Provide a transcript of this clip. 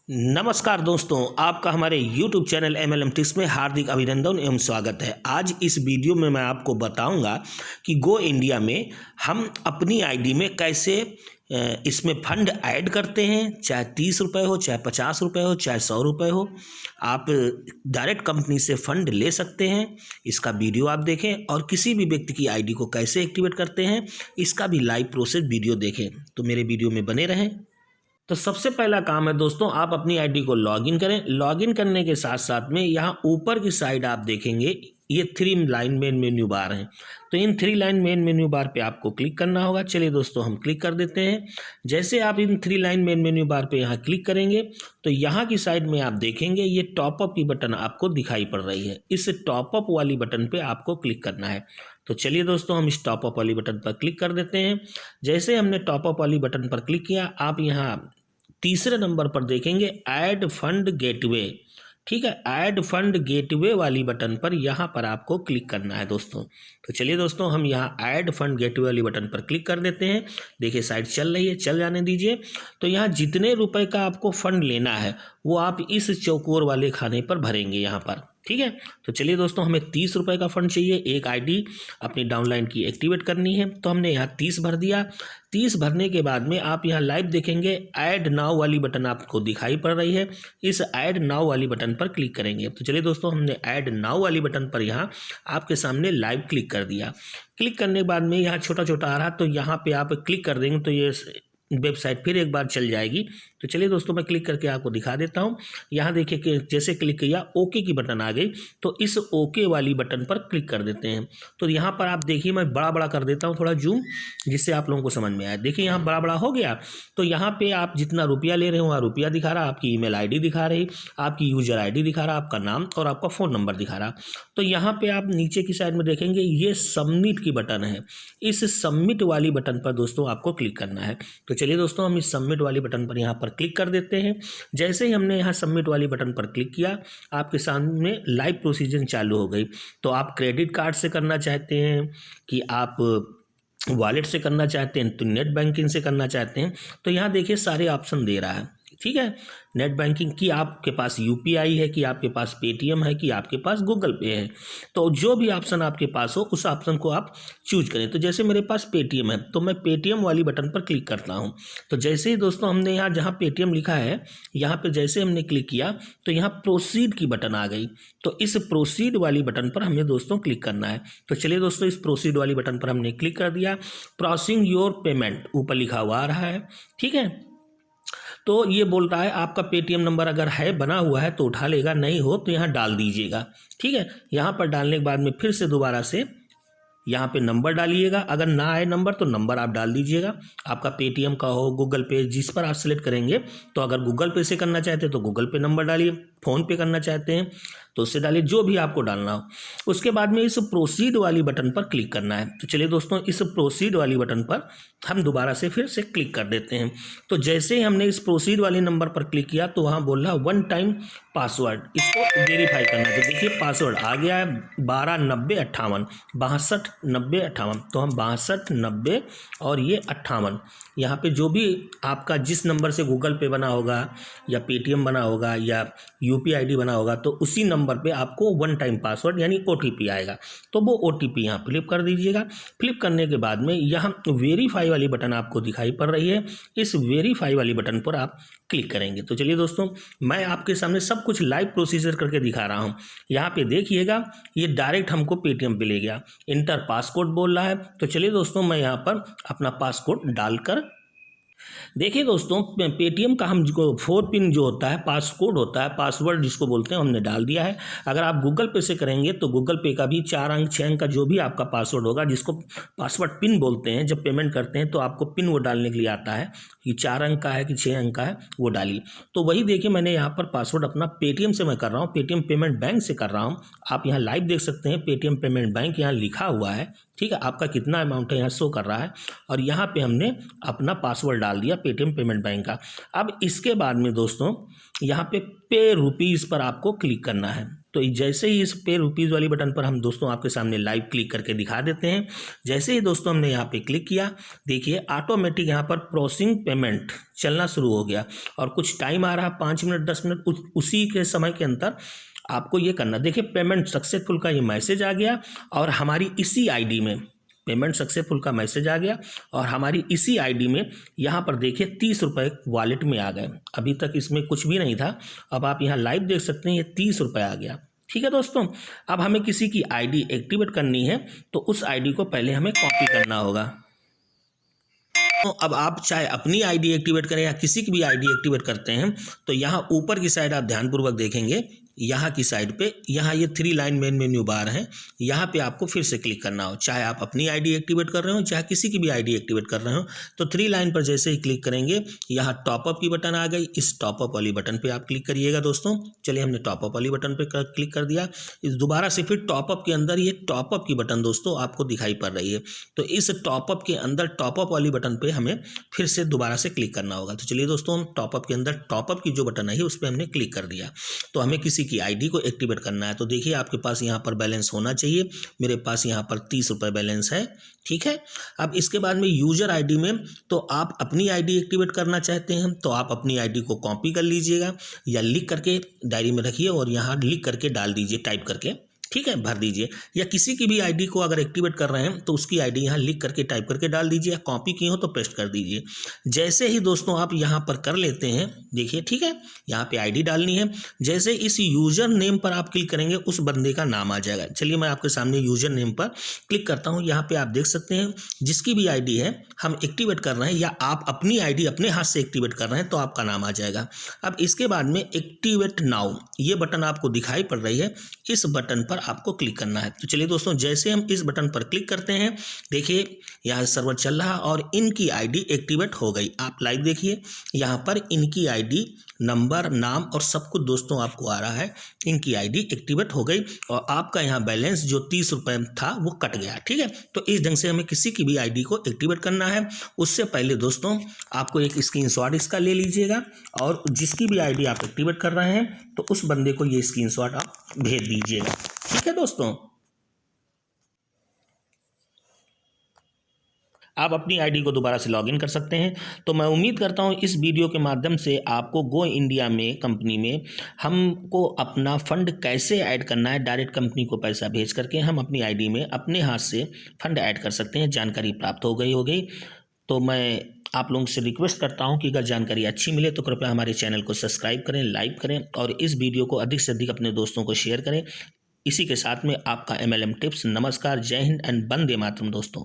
नमस्कार दोस्तों, आपका हमारे YouTube चैनल MLM टिप्स में हार्दिक अभिनंदन एवं स्वागत है। आज इस वीडियो में मैं आपको बताऊंगा कि गो इंडिया में हम अपनी आईडी में कैसे इसमें फंड ऐड करते हैं। चाहे 30 रुपये हो, चाहे 50 रुपये हो, चाहे 100 रुपये हो, आप डायरेक्ट कंपनी से फंड ले सकते हैं। इसका वीडियो आप देखें और किसी भी व्यक्ति की आईडी को कैसे एक्टिवेट करते हैं इसका भी लाइव प्रोसेस वीडियो देखें। तो मेरे वीडियो में बने रहें। तो सबसे पहला काम है दोस्तों, आप अपनी आईडी को लॉगिन करें। लॉगिन करने के साथ साथ में यहाँ ऊपर की साइड आप देखेंगे ये 3 लाइन मेन मेन्यू बार हैं। तो इन 3 लाइन मेन मेन्यू बार पे आपको क्लिक करना होगा। चलिए दोस्तों, हम क्लिक कर देते हैं। जैसे आप इन 3 लाइन मेन मेन्यू बार पे यहाँ क्लिक करेंगे तो यहाँ की साइड में आप देखेंगे ये टॉपअप की बटन आपको दिखाई पड़ रही है। इस टॉपअप वाली बटन पे आपको क्लिक करना है। तो चलिए दोस्तों, हम इस टॉपअप वाली बटन पर क्लिक कर देते हैं। जैसे हमने टॉपअप वाली बटन पर क्लिक किया, आप यहाँ तीसरे नंबर पर देखेंगे ऐड फंड गेटवे। ठीक है, ऐड फंड गेटवे वाली बटन पर यहाँ पर आपको क्लिक करना है दोस्तों। तो चलिए दोस्तों, हम यहाँ ऐड फंड गेटवे वाली बटन पर क्लिक कर देते हैं। देखिए साइट चल रही है, चल जाने दीजिए। तो यहाँ जितने रुपए का आपको फंड लेना है वो आप इस चौकोर वाले खाने पर भरेंगे यहाँ पर। ठीक है, तो चलिए दोस्तों, हमें 30 रुपये का फंड चाहिए। एक आईडी अपनी डाउनलाइन की एक्टिवेट करनी है। तो हमने यहाँ 30 भर दिया। 30 भरने के बाद में आप यहाँ लाइव देखेंगे ऐड नाउ वाली बटन आपको दिखाई पड़ रही है। इस ऐड नाउ वाली बटन पर क्लिक करेंगे। तो चलिए दोस्तों, हमने ऐड नाउ वाली बटन पर यहाँ आपके सामने लाइव क्लिक कर दिया। क्लिक करने के बाद में यहाँ छोटा छोटा आ रहा, तो यहाँ पे आप क्लिक कर देंगे तो ये वेबसाइट फिर एक बार चल जाएगी। तो चलिए दोस्तों, मैं क्लिक करके आपको दिखा देता हूँ। यहाँ देखिए कि जैसे क्लिक किया ओके की बटन आ गई। तो इस ओके वाली बटन पर क्लिक कर देते हैं। तो यहाँ पर आप देखिए, मैं बड़ा बड़ा कर देता हूँ थोड़ा जूम, जिससे आप लोगों को समझ में आए। देखिए यहाँ बड़ा बड़ा हो गया। तो यहाँ पे आप जितना रुपया ले रहे हो वहाँ रुपया दिखा रहा, आपकी ईमेल आईडी दिखा रही, आपकी यूजर आईडी दिखा रहा, आपका नाम और आपका फ़ोन नंबर दिखा रहा। तो यहाँ पे आप नीचे की साइड में देखेंगे ये सबमिट की बटन है। इस सबमिट वाली बटन पर दोस्तों आपको क्लिक करना है। तो चलिए दोस्तों, हम इस सबमिट वाली बटन पर यहाँ पर क्लिक कर देते हैं। जैसे ही हमने यहाँ सबमिट वाली बटन पर क्लिक किया, आपके सामने लाइव प्रोसीजर चालू हो गई। तो आप क्रेडिट कार्ड से करना चाहते हैं कि आप वॉलेट से करना चाहते हैं, तो नेट बैंकिंग से करना चाहते हैं, तो यहाँ देखिए सारे ऑप्शन दे रहा है। ठीक है, नेट बैंकिंग की आपके पास यूपीआई है, कि आपके पास पेटीएम है, कि आपके पास गूगल पे है। तो जो भी ऑप्शन आपके पास हो उस ऑप्शन को आप चूज करें। तो जैसे मेरे पास पेटीएम है तो मैं पेटीएम वाली बटन पर क्लिक करता हूं। तो जैसे ही दोस्तों हमने यहाँ जहाँ पेटीएम लिखा है यहाँ पे जैसे हमने क्लिक किया तो यहाँ प्रोसीड की बटन आ गई। तो इस प्रोसीड वाली बटन पर हमें दोस्तों क्लिक करना है। तो चलिए दोस्तों, इस प्रोसीड वाली बटन पर हमने क्लिक कर दिया। प्रोसेसिंग योर पेमेंट ऊपर लिखा हुआ आ रहा है। ठीक है, तो ये बोल रहा है आपका पेटीएम नंबर अगर है बना हुआ है तो उठा लेगा, नहीं हो तो यहाँ डाल दीजिएगा। ठीक है, यहाँ पर डालने के बाद में फिर से दोबारा से यहाँ पे नंबर डालिएगा। अगर ना आए नंबर तो नंबर आप डाल दीजिएगा, आपका पेटीएम का हो, गूगल पे, जिस पर आप सेलेक्ट करेंगे। तो अगर गूगल पे से करना चाहते हैं तो गूगल पे नंबर डालिए, फ़ोन पे करना चाहते हैं तो उससे डालिए, जो भी आपको डालना हो। उसके बाद में इस प्रोसीड वाली बटन पर क्लिक करना है। तो चलिए दोस्तों, इस प्रोसीड वाली बटन पर हम दोबारा से फिर से क्लिक कर देते हैं। तो जैसे ही हमने इस प्रोसीड वाले नंबर पर क्लिक किया तो वहाँ बोल रहा 1 टाइम पासवर्ड, इसको वेरीफाई करना है। तो देखिए पासवर्ड आ गया है 129058, 629058। तो हम 6290 और ये 58, यहाँ पे जो भी आपका जिस नंबर से गूगल पे बना होगा या पेटीएम बना होगा या यूपीआई आईडी बना होगा तो उसी नंबर पे आपको 1 टाइम पासवर्ड यानी ओटीपी आएगा। तो वो ओटीपी यहाँ फ्लिप कर दीजिएगा। फ्लिप करने के बाद में यहाँ वेरीफाई वाली बटन आपको दिखाई पड़ रही है। इस वेरीफाई वाली बटन पर आप क्लिक करेंगे। तो चलिए दोस्तों, मैं आपके सामने सब कुछ लाइव प्रोसीजर करके दिखा रहा हूँ। यहाँ पे देखिएगा ये डायरेक्ट हमको पेटीएम पे ले गया। इंटर पासकोड बोल रहा है। तो चलिए दोस्तों, मैं यहाँ पर अपना पासकोड डालकर देखिए दोस्तों, पेटीएम का हम जो 4 पिन जो होता है पासकोड होता है, पासवर्ड जिसको बोलते हैं, हमने डाल दिया है। अगर आप गूगल पे से करेंगे तो गूगल पे का भी 4 अंक 6 अंक का जो भी आपका पासवर्ड होगा, जिसको पासवर्ड पिन बोलते हैं, जब पेमेंट करते हैं तो आपको पिन वो डालने के लिए आता है कि 4 अंक का है कि 6 अंक का है, वो डालिए। तो वही देखिए मैंने यहाँ पर पासवर्ड अपना पेटीएम से मैं कर रहा हूँ, पेटीएम पेमेंट बैंक से कर रहा हूँ। आप यहाँ लाइव देख सकते हैं पेटीएम पेमेंट बैंक यहाँ लिखा हुआ है। ठीक है, आपका कितना अमाउंट है यहाँ शो कर रहा है और यहाँ पे हमने अपना पासवर्ड डाल दिया पेटीएम पेमेंट बैंक का। अब इसके बाद में दोस्तों यहाँ पे पे रुपीज़ पर आपको क्लिक करना है। तो तो जैसे ही इस पे रुपीज़ वाली बटन पर हम दोस्तों आपके सामने लाइव क्लिक करके दिखा देते हैं। जैसे ही दोस्तों हमने यहाँ पे क्लिक किया, देखिए ऑटोमेटिक यहाँ पर प्रोसेसिंग पेमेंट चलना शुरू हो गया और कुछ टाइम आ रहा, 5 मिनट 10 मिनट, उसी के समय के अंदर आपको ये करना। देखिए पेमेंट सक्सेसफुल का ये मैसेज आ गया और हमारी इसी आईडी में पेमेंट सक्सेसफुल का मैसेज आ गया और हमारी इसी आईडी में यहाँ पर देखिए 30 रुपये वॉलेट में आ गए। अभी तक इसमें कुछ भी नहीं था, अब आप यहाँ लाइव देख सकते हैं ये 30 रुपये आ गया। ठीक है दोस्तों, अब हमें किसी की आईडी एक्टिवेट करनी है तो उस आईडी को पहले हमें कॉपी करना होगा। तो अब आप चाहे अपनी आईडी एक्टिवेट करें या किसी की भी आईडी एक्टिवेट करते हैं तो यहाँ ऊपर की साइड आप ध्यानपूर्वक देखेंगे, यहाँ की साइड पे यहाँ ये 3 लाइन मेन मेन्यू बार है, यहाँ पे आपको फिर से क्लिक करना हो। चाहे आप अपनी आईडी एक्टिवेट कर रहे हो चाहे किसी की भी आईडी एक्टिवेट कर रहे हो, तो 3 लाइन पर जैसे ही क्लिक करेंगे यहाँ टॉपअप की बटन आ गई, इस टॉपअप वाली बटन पे आप क्लिक करिएगा दोस्तों। चलिए हमने टॉपअप वाली बटन पे क्लिक कर दिया। इस दोबारा से फिर टॉपअप के अंदर ये टॉपअप की बटन दोस्तों आपको दिखाई पड़ रही है, तो इस टॉपअप के अंदर टॉपअप वाली बटन पे हमें फिर से दोबारा से क्लिक करना होगा। तो चलिए दोस्तों, हम टॉपअप के अंदर टॉपअप की जो बटन है उस पर हमने क्लिक कर दिया। तो हमें किसी की आईडी को एक्टिवेट करना है, तो देखिए आपके पास यहाँ पर बैलेंस होना चाहिए। मेरे पास यहाँ पर 30 रुपये बैलेंस है। ठीक है, अब इसके बाद में यूजर आईडी में तो आप अपनी आईडी एक्टिवेट करना चाहते हैं तो आप अपनी आईडी को कॉपी कर लीजिएगा या लिख करके डायरी में रखिए और यहाँ लिख करके डाल दीजिए, टाइप करके, ठीक है, भर दीजिए। या किसी की भी आईडी को अगर एक्टिवेट कर रहे हैं तो उसकी आईडी यहाँ लिख करके टाइप करके डाल दीजिए, या कॉपी की हो तो पेस्ट कर दीजिए। जैसे ही दोस्तों आप यहाँ पर कर लेते हैं, देखिए ठीक है, यहाँ पे आईडी डालनी है। जैसे इस यूजर नेम पर आप क्लिक करेंगे उस बंदे का नाम आ जाएगा। चलिए मैं आपके सामने यूजर नेम पर क्लिक करता हूँ। यहाँ पे आप देख सकते हैं जिसकी भी आईडी है हम एक्टिवेट कर रहे हैं या आप अपनी आईडी अपने हाथ से एक्टिवेट कर रहे हैं तो आपका नाम आ जाएगा। अब इसके बाद में एक्टिवेट नाउ ये बटन आपको दिखाई पड़ रही है, इस बटन पर आपको क्लिक करना है। तो चलिए दोस्तों, जैसे हम इस बटन पर क्लिक करते हैं, देखिए यहाँ सर्वर चल रहा और इनकी आईडी एक्टिवेट हो गई। आप लाइव देखिए, यहाँ पर इनकी आईडी नंबर, नाम और सब कुछ दोस्तों आपको आ रहा है। इनकी आईडी एक्टिवेट हो गई और आपका यहाँ बैलेंस जो 30 रुपये था वो कट गया। ठीक है, तो इस ढंग से हमें किसी की भी आईडी को एक्टिवेट करना है। उससे पहले दोस्तों आपको एक स्क्रीनशॉट इसका ले लीजिएगा और जिसकी भी आईडी आप एक्टिवेट कर रहे हैं तो उस बंदे को ये स्क्रीनशॉट आप भेज दीजिएगा। ठीक है दोस्तों, आप अपनी आईडी को दोबारा से लॉगिन कर सकते हैं। तो मैं उम्मीद करता हूं इस वीडियो के माध्यम से आपको गो इंडिया में कंपनी में हमको अपना फंड कैसे ऐड करना है, डायरेक्ट कंपनी को पैसा भेज करके हम अपनी आईडी में अपने हाथ से फंड ऐड कर सकते हैं। जानकारी प्राप्त हो गई। तो मैं आप लोगों से रिक्वेस्ट करता हूं कि अगर जानकारी अच्छी मिले तो कृपया हमारे चैनल को सब्सक्राइब करें, लाइक करें और इस वीडियो को अधिक से अधिक अपने दोस्तों को शेयर करें। इसी के साथ में आपका MLM टिप्स। नमस्कार, जय हिंद एंड वंदे मातरम दोस्तों।